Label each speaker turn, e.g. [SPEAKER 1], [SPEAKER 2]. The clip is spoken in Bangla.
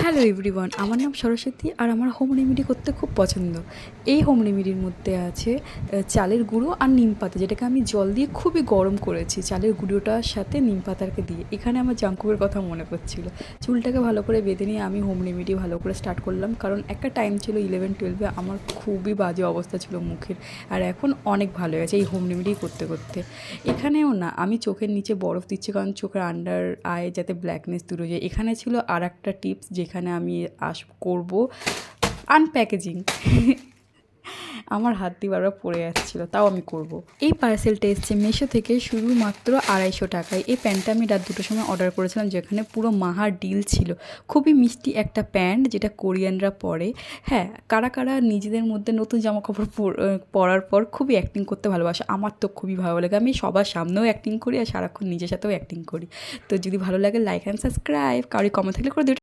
[SPEAKER 1] হ্যালো এভরিওয়ান, আমার নাম সরস্বতী আর আমার হোম রেমেডি করতে খুব পছন্দ। এই হোম রেমেডির মধ্যে আছে চালের গুঁড়ো আর নিম পাতা, যেটাকে আমি জল দিয়ে খুবই গরম করেছি চালের গুঁড়োটার সাথে নিম পাতাকে দিয়ে। এখানে আমার জাঙ্কুকের কথা মনে পড়ছিল। চুলটাকে ভালো করে বেঁধে নিয়ে আমি হোম রেমেডি ভালো করে স্টার্ট করলাম, কারণ একটা টাইম ছিল 11-12 আমার খুবই বাজে অবস্থা ছিল মুখের, আর এখন অনেক ভালো হয়েছে এই হোম রেমেডি করতে করতে। এখানেও না আমি চোখের নিচে বরফ দিচ্ছি, কারণ চোখের আন্ডার আয় যাতে ব্ল্যাকনেস দূর হয়ে যায়। এখানে ছিল আর একটা টিপস, যেখানে আমি করব আনপ্যাকেজিং। আমার হাত দিয়ে বারবার পড়ে যাচ্ছিলো, তাও আমি করব। এই পার্সেলটা এসছে মিশো থেকে শুধুমাত্র 250 টাকায়। এই প্যান্টটা আমি রাত 2টোর সময় অর্ডার করেছিলাম, যেখানে পুরো মাহার ডিল ছিল। খুবই মিষ্টি একটা প্যান্ট, যেটা কোরিয়ানরা পরে। হ্যাঁ, কারা কারা নিজেদের মধ্যে নতুন জামা কাপড় পরার পর খুবই অ্যাক্টিং করতে ভালোবাসে, আমার তো খুবই ভালো লাগে। আমি সবার সামনেও অ্যাক্টিং করি আর সারাক্ষণ নিজের সাথেও অ্যাক্টিং করি। তো যদি ভালো লাগে লাইক অ্যান্ড সাবস্ক্রাইব, কারোর কমেন্ট থাকলে করে